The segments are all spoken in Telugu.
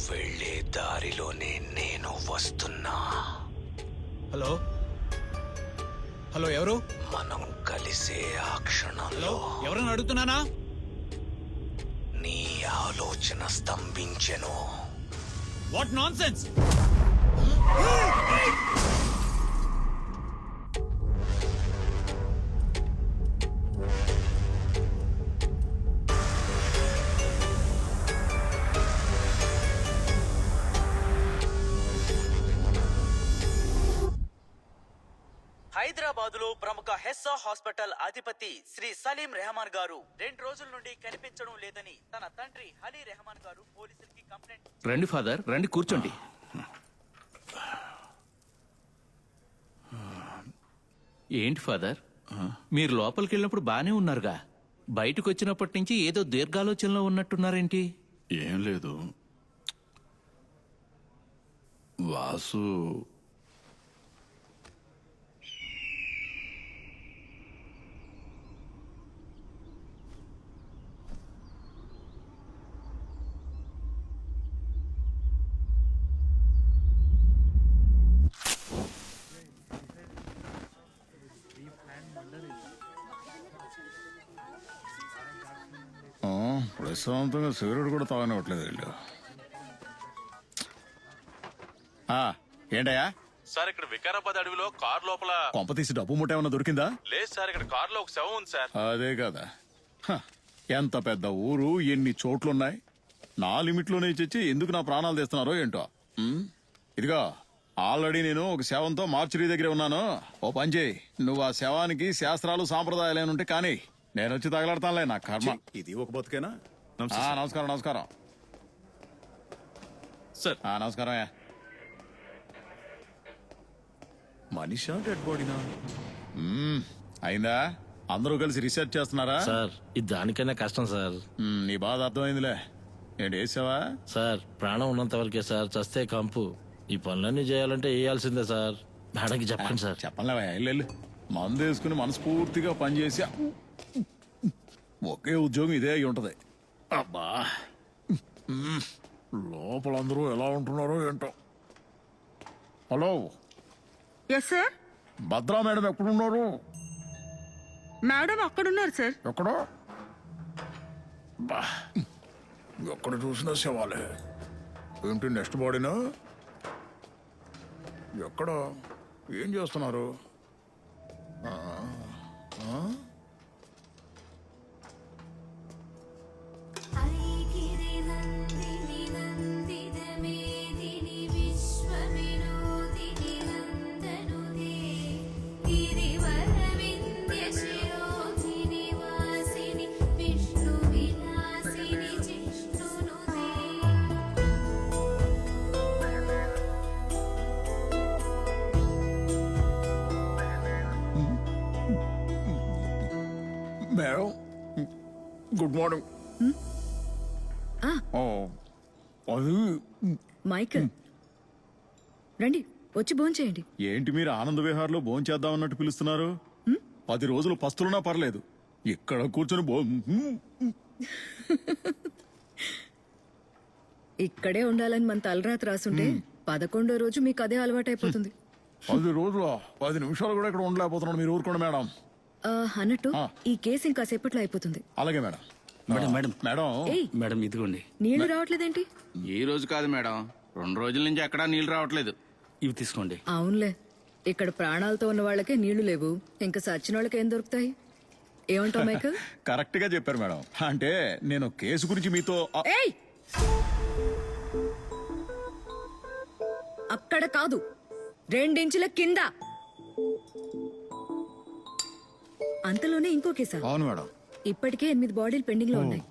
వెళ్ళే దారిలోనే నేను వస్తున్నా. హలో హలో, ఎవరు? మనం కలిసే ఆ క్షణంలో ఎవరని అడుగుతున్నానా? నీ ఆలోచన స్తంభించెను. What non sense! హైదరాబాదులో ప్రముఖ హెస్సా హాస్పిటల్ అధిపతి శ్రీ సలీం రెహమాన్ గారు 2 రోజుల నుండి కనిపించడం లేదని తన తండ్రి అలీ రెహమాన్ గారు పోలీసులకి కంప్లైంట్. రండి ఫాదర్, రండి కూర్చోండి. ఏంటి ఫాదర్, మీరు లోపలికి వెళ్ళినప్పుడు బానే ఉన్నారుగా, బయటకు వచ్చినప్పటి నుంచి ఏదో దీర్ఘాలోచనలో ఉన్నట్టున్నారేంటి? ఏం లేదు వాసు. ప్రశాంతంగా సిగరెట్ కూడా తాగనివ్వట్లేదు వీళ్ళు. ఏంటయ్యా సార్, ఇక్కడ వికారాబాద్ అడవిలో కార్ లోపల కొంప తీసి డబ్బు మూట ఏమన్నా దొరికిందా? లేదు సార్, ఇక్కడ కార్ లో ఒక శవం ఉంది సార్. అదే కదా, ఎంత పెద్ద ఊరు, ఎన్ని చోట్లున్నాయి. నా లిమిట్ లోనే చచ్చి ఎందుకు నా ప్రాణాలు తీస్తున్నారో ఏంటో. ఇదిగో, ఆల్రెడీ నేను ఒక శవంతో మార్చురీ దగ్గర ఉన్నాను. ఓ పని చేయి, నువ్వు ఆ శవానికి శాస్త్రాలు సాంప్రదాయాలు ఏనుంటే కానీ నేను వచ్చి తగలడతానులే, నా కర్మ. ఇది ఒక బతుకేనా? నమస్కారం నమస్కారం సార్. నమస్కారం. మనిషా డెడ్ బాడీనా? అయిందా? అందరూ కలిసి రీసెర్చ్ చేస్తున్నారా? సార్, ఇది దానికన్నా కష్టం సార్. నీ బాధ అర్థమైందిలే. ఏంటి వేసావా? సార్, ప్రాణం ఉన్నంత వరకే సార్, చస్తే కంపు. ఈ పనులన్నీ చేయాలంటే వేయాల్సిందే సార్. మేడంకి చెప్పండి సార్. చెప్పలేవా? వెళ్ళు, మందు వేసుకుని మనస్ఫూర్తిగా పనిచేసి ఒకే ఉద్యోగం ఇదే అయి ఉంటది. అబ్బా, లోపల అందరూ ఎలా ఉంటున్నారో ఏంటో. Hello, yes sir. Bhadra madam ఎక్కడున్నారు? మేడం అక్కడున్నారు సార్. ఎక్కడో? ఎక్కడ చూసినా శవాలే. ఏంటి నెక్స్ట్ బాడీనా? ఎక్కడ? ఏం చేస్తున్నారు? Madam, good morning. అది మైకల్, రండి వచ్చి భోంచేయండి. ఏంటి మీరు ఆనంద విహార్లో భోంచేద్దామన్నట్టు పిలుస్తున్నారు? 10 రోజులు పస్తులున్నా పర్లేదు, ఇక్కడ కూర్చొని ఇక్కడే ఉండాలని మన తలరాత రాసుంటే 11వ రోజు మీకు అదే అలవాటైపోతుంది. 10 రోజుల 10 నిమిషాలు కూడా ఇక్కడ ఉండలేకపోతున్నాడు. మీరు ఊరుకోండి మేడం. అన్నట్టు ఈ కేసు ఇంకా సేపట్లో అయిపోతుంది. అలాగే madam. Madam madam madam madam, ఇదిగోండి. నీళ్లు రావట్లేదేంటి? ఈ రోజు కాదు మేడం, 2 రోజుల నుంచి ఎక్కడా నీళ్లు రావట్లేదు. ఇవి తీసుకోండి. అవునులే, ఇక్కడ ప్రాణాలతో ఉన్న వాళ్ళకే నీళ్లు లేవు, ఇంకా సచ్చిన వాళ్ళకి ఏం దొరుకుతాయి? ఏమంటావు మైకల్? కరెక్ట్ గా చెప్పారు మేడం. అంటే నేను కేసు గురించి మీతో ఏయ్, అక్కడ కాదు, 2 ఇంచుల కింద. అంతలోనే ఇంకో కేసా? అవును మేడం. ఇప్పటికే 8 బాడీలు పెండింగ్ లో ఉన్నాయి.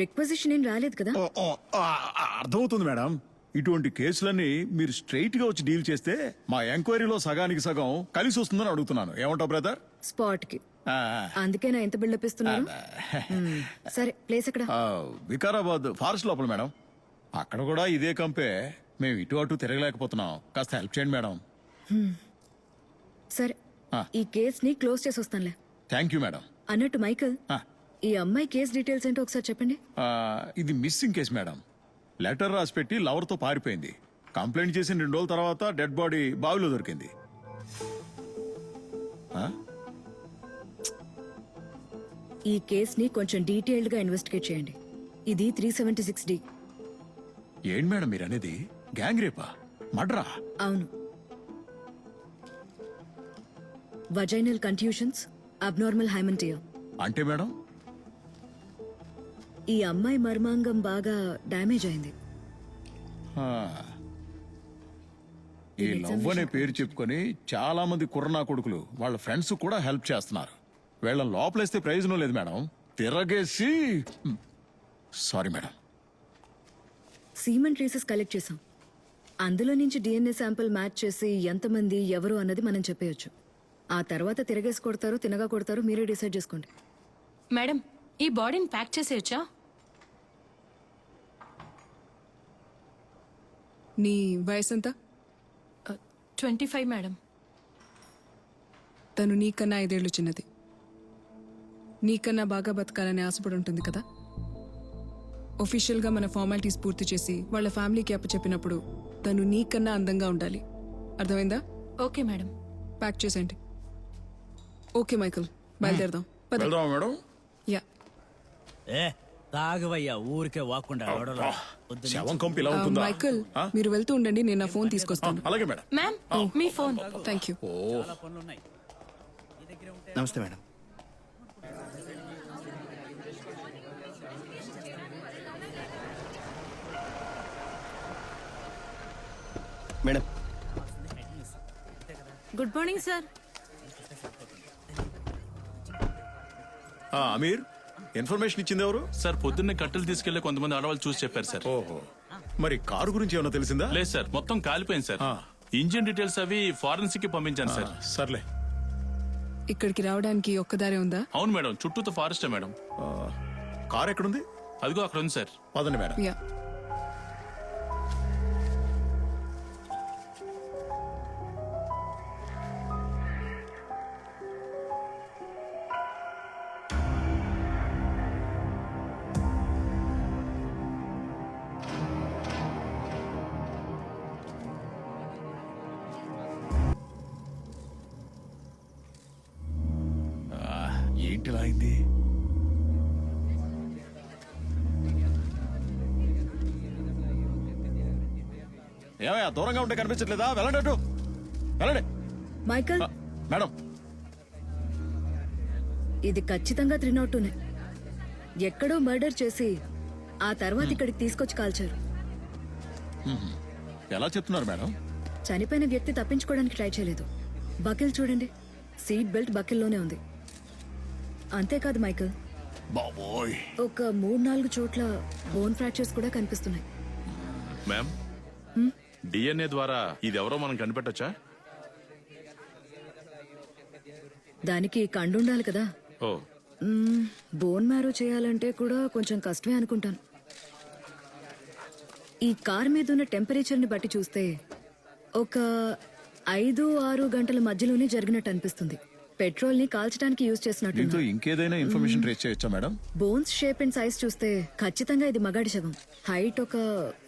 రిక్వజిషన్ ఏం రాలేదు కదా? అర్థమవుతుంది మేడం. ఇటువంటి కేసులన్నీ మీరు స్ట్రైట్ గా వచ్చి డీల్ చేస్తే మా ఎంక్వైరీలో సగానికి సగం కలిసి వస్తుందని అడుగుతున్నాను. ఏమంటావు బ్రదర్? స్పాట్ కి. అందుకేనా ఎంత బిల్డప్ ఇస్తున్నారు? సరే, ప్లేస్ ఎక్కడ? వికారాబాద్ ఫారెస్ట్ లోపల మేడం. అక్కడ కూడా ఇదే కంపే. మేము ఇటు అటు తిరగలేకపోతున్నాం, కాస్త హెల్ప్ చేయండి మేడం. సరే, ఈ కేస్ ని క్లోజ్ చేసి వస్తానులే. Thank you madam. అన్నట్టు మైకల్, ఈ అమ్మాయి కేస్ డీటెయిల్స్ ఏంటో ఒకసారి చెప్పండి. ఇది మిస్సింగ్ కేసు మేడం. లెటర్ రాసి పెట్టి లవర్తో పారిపోయింది. కంప్లైంట్ చేసిన 2 రోజుల తర్వాత డెడ్ బాడీ బావిలో దొరికింది. ఆ? ఈ కేసుని కొంచెం డీటెయిల్డ్ గా ఇన్వెస్టిగేట్ చేయండి. ఇది 376D. ఏంటి మేడం మీరు అనేది? Gang rape? మడ్రా? అవును. వజైనల్ కంట్యూషన్స్, అబ్నార్మల్ హైమంటియా. అంటే మేడం ఈ అమ్మాయి మర్మాంగం బాగా డ్యామేజ్ అయింది. ఆ. ఈ లవ్ అనే పేరు చెప్పుకొని చాలా మంది కుర్రనా కొడుకులు వాళ్ళ ఫ్రెండ్స్ కూడా హెల్ప్ చేస్తున్నారు. వీళ్ళ లోపలేస్తే ప్రయోజనం లేదు మేడం. తిరగేసి sorry madam. Semen traces collect చేసాం. అందులో నుంచి డిఎన్ఏ శాంపిల్ మ్యాచ్ చేసి ఎంతమంది ఎవరు అన్నది మనం చెప్పేయచ్చు. ఆ తర్వాత తిరగేసి కొడతారు, తినగా కొడతారు, మీరే డిసైడ్ చేసుకోండి. మేడం, ఈ బాడీని ప్యాక్ చేసేయచ్చా? నీ వయసు ఎంత? 25 మేడం. తను నీకన్నా 5 ఏళ్ళు చిన్నది. నీకన్నా బాగా బతకాలని ఆశపడి ఉంటుంది కదా. ఒఫీషియల్గా మన ఫార్మాలిటీస్ పూర్తి చేసి వాళ్ళ ఫ్యామిలీకి అప్పచెప్పినప్పుడు తను నీకన్నా అందంగా ఉండాలి. అర్థమైందా? Okay madam. ప్యాక్ చేసేయండి. ఓకే మైకల్, బయలుదేరదాం. పద. వెళ్దామా మేడం? యా. తాగవయ్యా, ఊరికే వాకుండా శవం కంపు ఇలా ఉంటుందా? మైకల్, మీరు వెళ్తూ ఉండండి, నేను నా ఫోన్ తీసుకొస్తాను. అలాగే మేడం. మ్యామ్, మీ ఫోన్. Thank you. నమస్తే madam. Madam, good morning sir. Aamir, information ఇచ్చింది ఎవరు? సార్ పొద్దున్నే కట్టెలు తీసుకెళ్లి కొంతమంది ఆడవాళ్ళు చూసి చెప్పారు సార్. ఓహో, మరి కారు గురించి ఏమైనా తెలిసిందా? లేదు సార్, మొత్తం కాలిపోయింది సార్. ఆ. ఇంజిన్ డీటెయిల్స్ అవి ఫారెన్సిక్ కి పంపించాను సార్. సర్లే. ఇక్కడికి రావడానికి ఒక్కదారే ఉందా? అవును మేడం, చుట్టూతో ఫారెస్టే మేడం. కార్ ఎక్కడుంది? అదిగో అక్కడ ఉంది సార్. పదండి మేడం. యా. ఏంటిలా అయింది? ఏమయ్యా, దూరంగా ఉంటే కనిపించట్లేదా? వెళ్ళండి అటు, వెళ్ళండి. మైకల్, మేడం, ఇది ఖచ్చితంగా 302నే. ఎక్కడో మర్డర్ చేసి ఆ తర్వాత ఇక్కడికి తీసుకొచ్చి కాల్చారు. ఎలా చెప్తున్నారు మేడం? చనిపోయిన వ్యక్తి తప్పించుకోవడానికి ట్రై చేయలేదు. బకిల్ చూడండి, సీట్ బెల్ట్ బకిల్లోనే ఉంది. అంతేకాదు మైకల్, బాబోయ్, ఒక 3-4 చోట్ల బోన్ ఫ్రాక్చర్స్ కూడా కనిపిస్తున్నాయి. మ్యామ్, డిఎన్ఏ ద్వారా ఇది ఎవరో మనం కనిపెట్టొచ్చా? దానికి కండుండాలి కదా. ఓ, బోన్ మ్యారో చేయాలంటే కూడా కొంచెం కష్టమే అనుకుంటాను. ఈ కార్ మీద ఉన్న టెంపరేచర్ని బట్టి చూస్తే ఒక 5-6 గంటల మధ్యలోనే జరిగినట్టు అనిపిస్తుంది. పెట్రోల్ ని కాల్చడానికి యూజ్ దీంతో చేసినట్టు. ఇంకేదైనా ఇన్ఫర్మేషన్ ట్రేస్ చేయొచ్చా madam? Bones shape and size చూస్తే ఖచ్చితంగా ఇది మగాడి శవం. హైట్ ఒక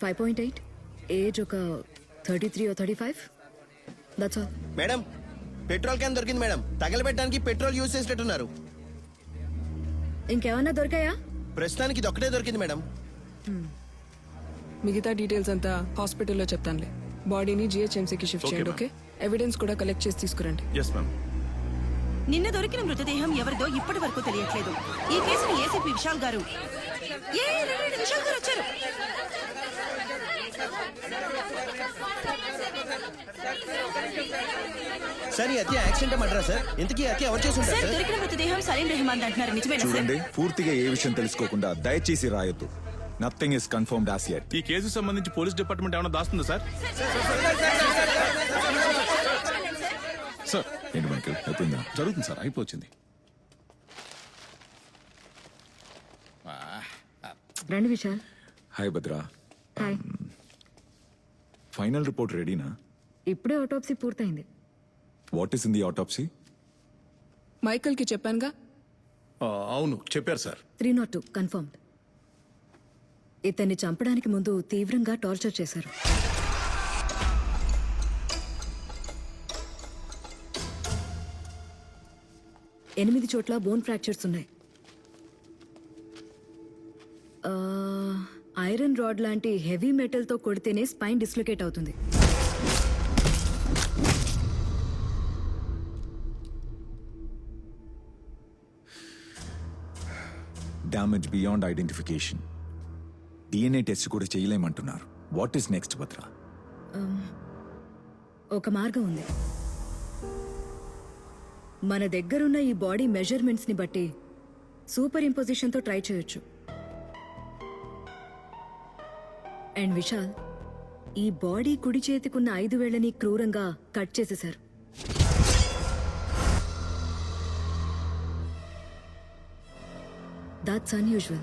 5.8, ఏజ్ ఒక 33 or 35. That's all. Madam, petrol can దొరికింది మేడం. తగలబెట్టడానికి పెట్రోల్ యూజ్ చేసినట్టున్నారు. ఇంకేమన్నా దొరికాయా? ప్రస్తుతానికి ఇది ఒక్కటే దొరికింది మేడం. మిగతా డీటెయిల్స్ అంతా హాస్పిటల్లో చెప్తానులే. బాడీని జిహెచ్ఎంసీకి షిఫ్ట్ Okay, చేయండి. ma'am. ఓకే, ఎవిడెన్స్ కూడా కలెక్ట్ చేసి తీసుకురండి. Yes ma'am. నిన్న దొరికిన మృతదేహం ఎవరిదో ఇప్పటి వరకు తెలియట్లేదు. ఈ కేసుని ఏసీపీ విశాల్ గారు విశాల్ గారు వచ్చారు. సార్, ఈ హత్య యాక్సిడెంట్ మర్డరా సార్? ఇంతకీ హత్య ఎవరు చేసి ఉంటారు సార్, సార్? దొరికిన మృతదేహం సలీం రెహమాన్ అంటున్నారు. నిజమేనా సార్? చూడండి, పూర్తిగా ఏ విషయం తెలుసుకోకుండా దయచేసి రాయొద్దు. Nothing is confirmed as yet. ఈ కేసుకు సంబంధించి పోలీస్ డిపార్ట్మెంట్ ఏమైనా దాస్తుందా సార్? సార్, ఏంటి మైకల్, అయిపోయిందా? జరుగుతుంది సార్, అయిపోయింది. రండి Vishal. Hi Bhadra. Hi. Final report రెడీనా? ఇప్పుడే ఆటోప్సీ పూర్తయింది. What is in the autopsy? Michael కి చెప్పానుగా. అవును, చెప్పారు సార్. 302 కన్ఫర్మ్డ్. ఇతన్ని చంపడానికి ముందు తీవ్రంగా టార్చర్ చేశారు. ఎనిమిది చోట్ల బోన్ ఫ్రాక్చర్స్ ఉన్నాయి. ఐరన్ రాడ్ లాంటి హెవీ మెటల్తో కొడితేనే స్పైన్ డిస్లొకేట్ అవుతుంది. Damage beyond identification. DNA test కూడా చేయలేమంటున్నారు. వాట్ ఈస్ నెక్స్ట్ భద్ర? ఒక మార్గం ఉంది. మన దగ్గరున్న ఈ బాడీ మెజర్మెంట్స్ ని బట్టి సూపర్ ఇంపోజిషన్తో ట్రై చేయొచ్చు. అండ్ విశాల్, ఈ బాడీ కుడి చేతికున్న 5 వేళ్లని క్రూరంగా కట్ చేసేశారు. That's unusual.